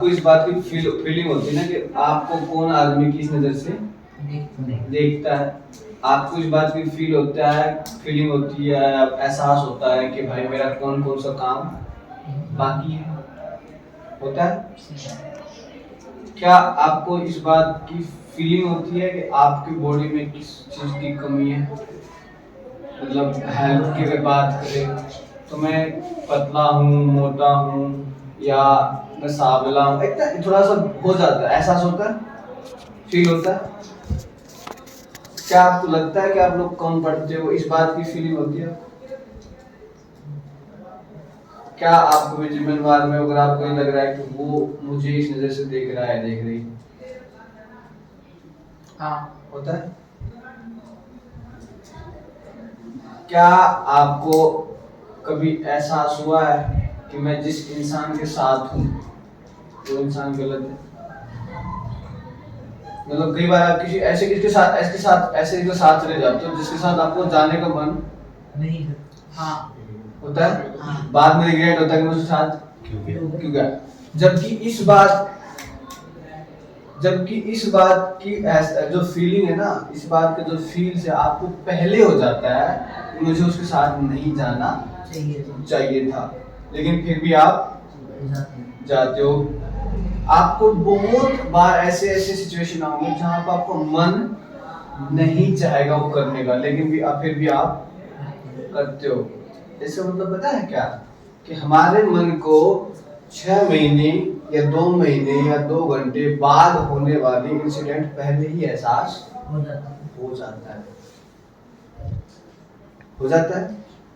आपको इस बात की फीलिंग होती है ना कि आपको कौन आदमी किस नजर से देखता है। आपको इस बात की फीलिंग होती है, एहसास होता है कि भाई मेरा कौन कौन सा काम बाकी है, होता है। क्या आपको इस बात की फीलिंग होती है कि आपकी बॉडी में किस चीज की कमी है? मतलब हेल्थ की अगर बात करें तो मैं पतला हूँ, मोटा हूँ, या मैं सावला हूँ, एक थोड़ा सा हो जाता है, एहसास होता है, फील होता है। क्या आपको लगता है कि आप लोग कम पढ़ते हो, इस बात की फीलिंग होती है? क्या आपको भी जीवन भर में अगर आपको ये लग रहा है कि वो मुझे इस नजर से देख रहा है, देख रही, हाँ होता है। क्या आपको कभी एहसास हुआ है कि मैं जिस इंसान के साथ हूँ वो इंसान गलत है? मतलब कई बार आप ऐसे के साथ चले जाते हो जिसके साथ आपको जाने का मन नहीं है, हाँ होता है, हाँ। बाद में रिग्रेट होता है कि मैं उसके साथ क्यों गया। जबकि इस बात की जो फीलिंग है ना, इस बात का जो फील से आपको पहले हो जाता है कि मुझे उसके साथ नहीं जाना चाहिए था, लेकिन फिर भी आप जाते हो। आपको बहुत बार ऐसे सिचुएशन होंगे जहां पर आपको मन नहीं चाहेगा वो करने का, लेकिन फिर भी आप करते हो। इसका मतलब पता है क्या, कि हमारे मन को 6 महीने या 2 महीने या 2 घंटे बाद होने वाली इंसिडेंट पहले ही एहसास हो जाता है।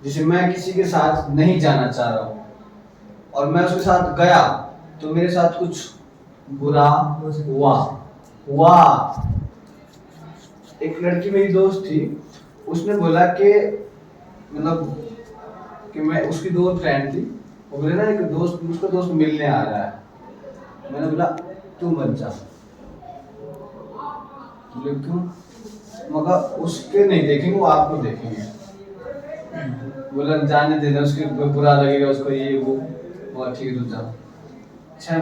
जैसे मैं किसी के साथ नहीं जाना चाह रहा हूँ और मैं उसके साथ गया तो मेरे साथ कुछ बुरा हुआ। एक लड़की मेरी दोस्त थी, उसने बोला कि मतलब कि मैं उसकी दो फ्रेंड थी, वो बोले ना एक दोस्त, उसका दोस्त मिलने आ रहा है। मैंने बोला तू मत जा। बोले क्यों? मगर उसके नहीं देखेंगे, वो आपको देखेंगे। बोला जाने देना, उसके बुरा लगेगा उसको, ये वो। और ठीक है तू जा।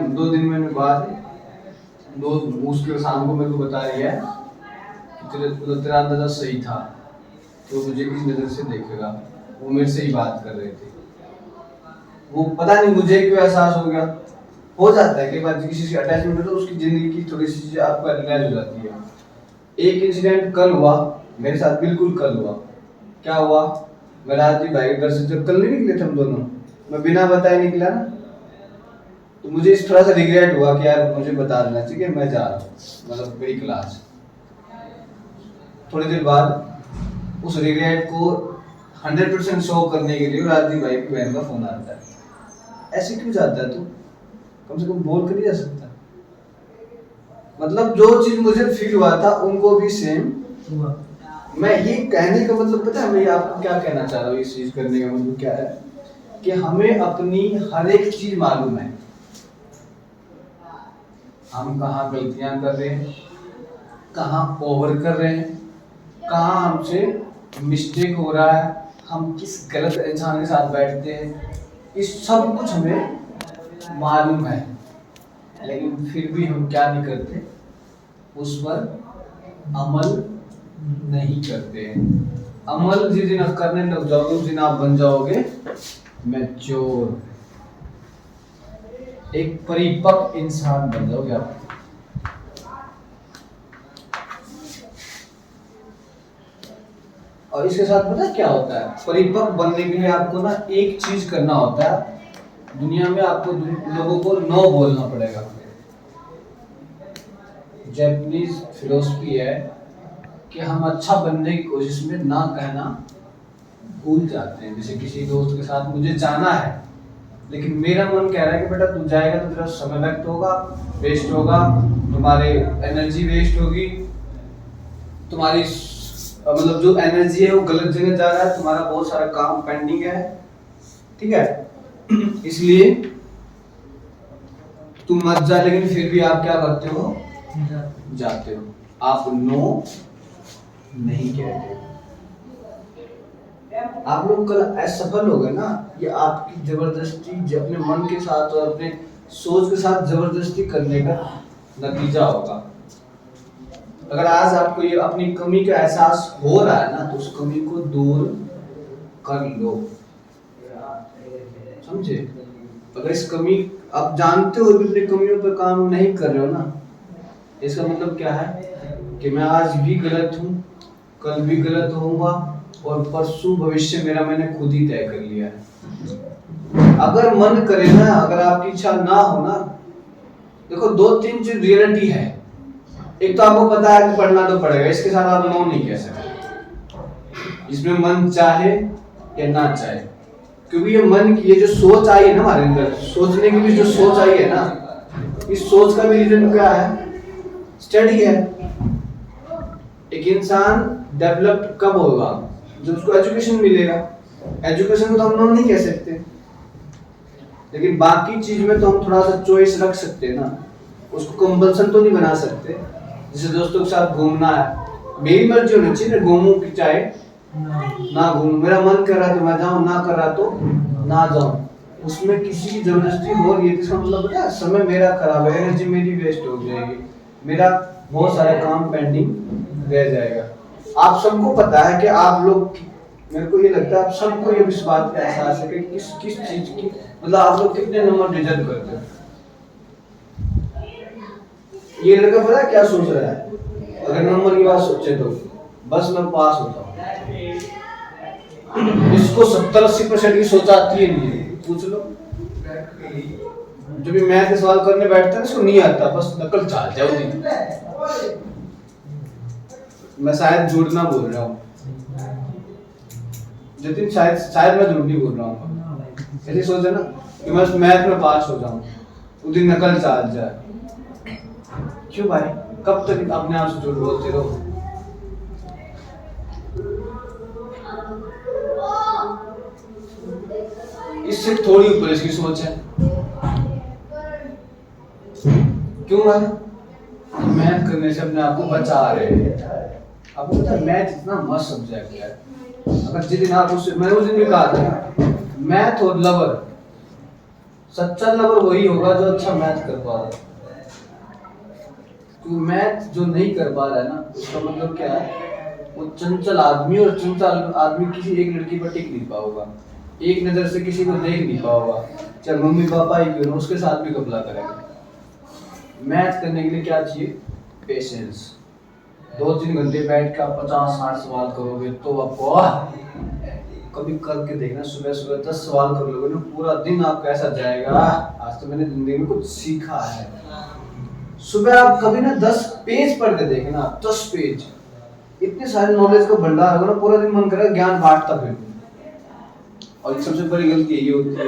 2 दिन में बाद दोस्त उसके शाम को मेरे को बता रही है कि तेरा अंदाजा सही था, तो मुझे किस नजर से देखेगा, वो मेरे से ही बात कर रहे थे। वो पता नहीं मुझे क्यों एहसास हो गया, हो जाता है कि बात किसी से अटैचमेंट हो तो उसकी जिंदगी की थोड़ी सी चीजें आपको रियलाइज हो जाती है। एक इंसिडेंट कल हुआ मेरे साथ, बिल्कुल कल हुआ। क्या हुआ, मैं राजदीप भाई के घर से जब कल नहीं निकले थे हम दोनों, मैं बिना बताए निकला ना, तो मुझे इस थोड़ा सा रिग्रेट हुआ कि यार मुझे बता देना चाहिए मैं जा रहा हूँ, मतलब मेरी क्लास। थोड़ी देर बाद उस रिग्रेट को 100% शो करने के लिए राजदीप भाई की बहन का फोन आता है। ऐसे क्यों जाता है तू, कम से कम बोल कर नहीं जा सकता? मतलब जो चीज मुझे फील हुआ था उनको भी सेम हुआ। मैं ये कहने का मतलब पता है मैं आपको क्या कहना चाह रहा हूँ, इस चीज करने का मतलब क्या है कि हमें अपनी हर एक चीज मालूम है, हम कहाँ गलतियां कर रहे हैं, कहाँ ओवर कर रहे हैं, कहाँ हमसे मिस्टेक हो रहा है, हम किस गलत इंसान के साथ बैठते हैं, इस सब कुछ हमें मालूम है। लेकिन फिर भी हम क्या नहीं करते, उस पर अमल नहीं करते हैं। अमल जिस दिन आप करने लग जाओगे उस दिन आप बन जाओगे मैच्योर, एक परिपक्व इंसान बन जाओगे आप। और इसके साथ पता है क्या होता है, परिपक्व बनने के लिए आपको ना एक चीज करना होता है, दुनिया में आपको लोगों को नो बोलना पड़ेगा। जैपनीज फिलोसफी है कि हम अच्छा बनने की कोशिश में ना कहना भूल जाते हैं। जैसे किसी दोस्त के साथ मुझे जाना है, लेकिन मेरा मन कह रहा है कि बेटा तू जाएगा तो तेरा समय व्यक्त होगा, वेस्ट होगा, तुम्हारे एनर्जी वेस्ट होगी, तुम्हारी मतलब जो एनर्जी है वो गलत जगह जा रहा है, तुम्हारा बहुत सारा काम पेंडिंग है, ठीक है। इसलिए तुम मत जा, लेकिन फिर भी आप क्या करते हो, जाते हो। आप नो नहीं कहते। आप लोग कल असफल हो गए ना, ये आपकी जबरदस्ती अपने मन के साथ और अपने सोच के साथ जबरदस्ती करने का नतीजा होगा। अगर आज आपको ये अपनी कमी का एहसास हो रहा है ना, तो उस कमी को दूर कर लो, समझे। अगर इस कमी आप जानते हो कि अपनी कमियों पर काम नहीं कर रहे हो ना, इसका मतलब क्या है कि मैं आज भी गलत हूँ, कल भी गलत होऊंगा, और परसों भविष्य मेरा मैंने खुद ही तय कर लिया है। अगर मन करे ना, अगर आपकी इच्छा ना हो ना, देखो 2-3 चीज रियलिटी है। एक तो आपको पता है कि पढ़ना तो पड़ेगा, इसके साथ आप नो नहीं कह सकते, इसमें मन चाहे या ना चाहे, क्योंकि ये मन की ये जो सोच आई है ना हमारे अंदर, सोचने की भी जो सोच आई है ना, इस सोच का भी रीजन क्या है? स्टडी है। एक इंसान डेवलप्ड कब होगा? जब उसको एजुकेशन मिलेगा। एजुकेशन को तो हम नो नहीं कह सकते, लेकिन बाकी चीज में तो हम थोड़ा सा चॉइस रख सकते हैं ना, उसको कंपल्सन तो नहीं बना सकते। जैसे दोस्तों के साथ घूमना है, मेरी मर्जी होनी चाहिए ना, घूमूं कि चाहे ना घूमूं, मेरा मन कर रहा है तो मैं जाऊं, ना कर रहा तो ना जाऊं, उसमें किसी की जबरदस्ती हो रही है, इसका मतलब क्या? समय मेरा खराब है, एनर्जी मेरी वेस्ट हो जाएगी, मेरा बहुत सारा काम पेंडिंग रह जाएगा। आप सबको पता है कि आप लोग, मेरे को ये लगता है आप सबको ये इस बात का एहसास है कि किस किस चीज की, मतलब आप लोग कितने नंबर डिजर्व करते हो। ये लड़का पता है क्या सोच रहा है? अगर नंबर की बात सोचे तो बस मैं पास होता हूँ, इसको 70-80% की सोच आती है नहीं, पूछ लो। जो भी मैथ के सवाल करने बैठता है इसको नहीं आता, बस नकल चाल जाओ। मैं शायद झूठ ना बोल रहा हूँ जतिन, शायद मैं झूठ नहीं बोल रहा हूँ। ऐसे सोचे ना कि मैं मैथ में पास हो जाऊं, उस दिन नकल चाल जाए। क्यों भाई, कब तक अपने आप से झूठ बोलते रहो? इससे थोड़ी ऊपर इसकी सोच है। क्यों भाई? मैथ करने से अपने आप को बचा रहे हैं। आपको पता है मैथ इतना मस्त सब्जेक्ट है, अगर जिस दिन आप उससे, मैंने उस दिन भी कहा था, मैथ और लवर, सच्चा लवर वही होगा जो अच्छा मैथ कर पा रहा है। तो मैथ जो नहीं कर पा रहा है ना, उसका मतलब क्या है? वो चंचल आदमी, और चंचल आदमी किसी एक लड़की पर टिक नहीं पाओगा, एक नजर से किसी को देख नहीं पाओगा, चाहे मम्मी पापा ही क्यों ना, उसके साथ भी कबला करेगा। मैथ करने के लिए क्या चाहिए? पेशेंस। 2-3 घंटे बैठ के आप 50-60 सवाल करोगे तो आपको कभी करके देखना, सुबह सुबह 10 सवाल कर लोगे ना, पूरा दिन आपका ऐसा जाएगा, आज तो मैंने जिंदगी में कुछ सीखा है। सुबह आप कभी ना 10 पेज पढ़ के देखना, 10 पेज, इतने सारे नॉलेज का भंडार होगा ना, पूरा दिन मन करेगा ज्ञान बांटता फिर। और सबसे बड़ी गलती यही होती है।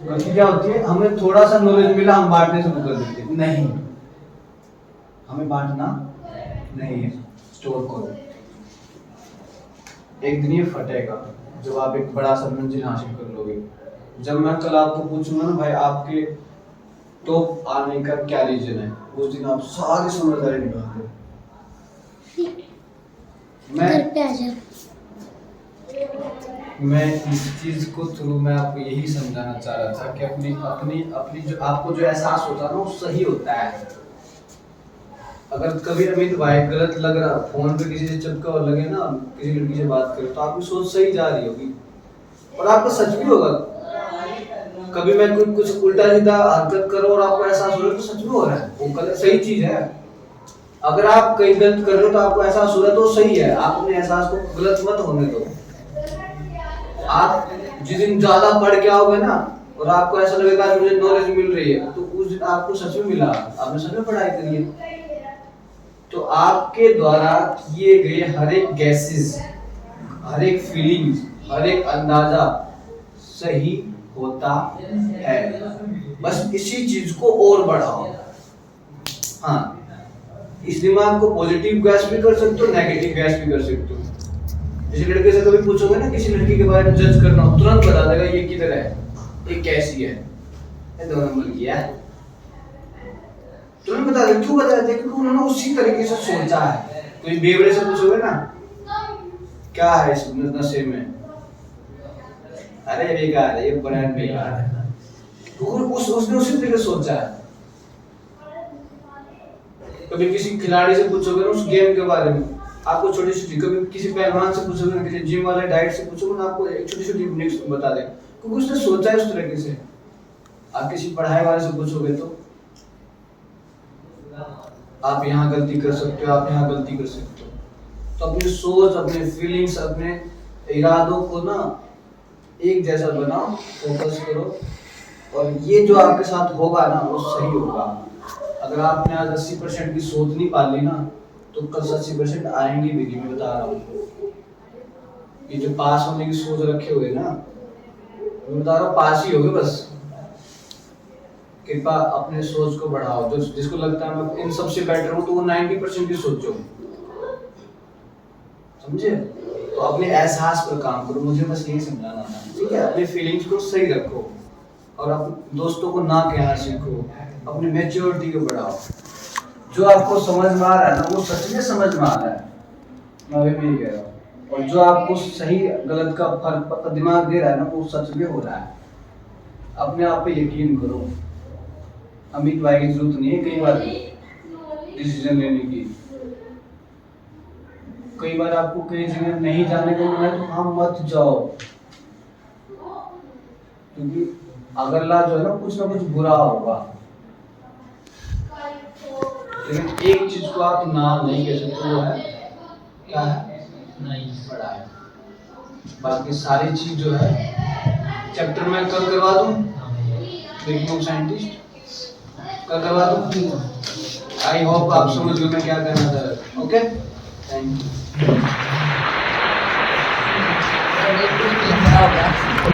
गलती क्या होती है? हमें थोड़ा सा नॉलेज मिला, हम बांटने शुरू कर देते हैं। नहीं, हमें बांटना नहीं है, स्टोर करो। एक दिन ये फटेगा जब आप एक बड़ा सा मंजिल हासिल कर लोगे। जब मैं कल आपको पूछूंगा ना भाई आपके टॉप आने का क्या रीजन है, उस दिन आप सारी समझदारी निकाल दो। मैं इस चीज को थ्रू मैं आपको यही समझाना चाह रहा था कि अपनी अपनी अपनी जो आपको जो एहसास होता है ना, वो सही होता है। अगर कभी अमित भाई गलत लग रहा, फोन पे किसी से चिपका और लगे ना, किसी लड़की से बात करे, तो आपकी सोच सही जा रही होगी और आपका सच भी होगा। कभी मैं कुछ उल्टा सीधा हरकत करो और आपको एहसास हो रहा है तो सच में हो रहा है, वो गलत सही चीज है। अगर आप कहीं गलत कर रहे हो तो आपको एहसास हो रहा है तो सही है, आप अपने एहसास को गलत मत होने दो। आप जिस दिन ज्यादा पढ़ के आओगे ना और आपको ऐसा लगेगा कि मुझे नॉलेज मिल रही है, तो उस दिन आपको सच में मिला, आपने सच में पढ़ाई करी है। तो आपके द्वारा किए गए हर एक गैसेस, हर एक फीलिंग्स, हर एक अंदाजा सही होता है। बस इसी चीज को और बढ़ाओ। हाँ, इस दिमाग को पॉजिटिव गैस भी कर सकते हो, नेगेटिव गैस भी कर सकते हो। किसी लड़के से कभी पूछोगे ना किसी लड़की के बारे में जज करना, तुरंत बता देगा ये किधर है, ये कैसी है, ये 2 नंबर की है, तुरंत बता देगा। क्यों बता देते? क्योंकि उन्होंने उसी तरीके से सोचा है। कोई बेवड़े से पूछोगे ना क्या है इस नशे में, अरे बेकार है, ये ब्रांड बेकार है, उसने उसी तरीके से सोचा है। कभी किसी खिलाड़ी से पूछोगे ना उस गेम के बारे में, आपको छोटी छोटी, कभी किसी पहलवान से पूछोगे ना, किसी जिम वाले डाइट से पूछोगे ना, आपको एक छोटी छोटी टिप्स बता देगा, क्योंकि उसने सोचा है उस तरीके से। आप किसी पढ़ाई वाले से पूछोगे तो आप यहाँ गलती कर सकते हो, आप यहाँ गलती कर सकते हो। तो अपनी सोच, अपने फीलिंग्स, अपने इरादों को ना एक जैसा बनाओ, फोकस करो, और ये जो आपके साथ होगा ना वो सही होगा। अगर आपने आज 80% की सोच नहीं पाली ना, तो कल 80% आएंगे भी नहीं, मैं बता रहा हूँ। ये जो पास होने की सोच रखे हुए ना, मैं बता रहा हूँ पास ही होगे बस। कृपया अपने सोच को बढ़ाओ। जो जिसको लगता है मैं इन सबसे बेटर हूँ, तो वो 90% की सोचो, समझे? तो अपने एहसास पर काम करो, मुझे बस यही समझाना था, ठीक है? अपने फीलिंग्स को सही रखो, और अपने दोस्तों को ना कहना सीखो, अपनी मैच्योरिटी को बढ़ाओ। जो आपको समझ में आ रहा है ना, वो सच में समझ में आ रहा है, मैं अभी भी कह रहा हूँ। और जो आपको सही गलत का फर्क दिमाग दे रहा है ना, वो सच में हो रहा है। अपने आप पे यकीन करो। अमित भाई की जरूरत नहीं है कई बार डिसीजन लेने की। कई बार आपको कहीं जगह नहीं जाने को मिला तो वहां मत जाओ, क्योंकि अगला जो है ना कुछ बुरा होगा। लेकिन एक चीज को आप ना नहीं कह सकते, वो है क्या है? नहीं पढ़ाई। बाकी सारी चीज जो है चैप्टर में कल करवा दूं, बिग साइंटिस्ट कल करवा दूं। आई होप आप समझ गए मैं क्या कहना चाह रहा हूं। Okay, thank you.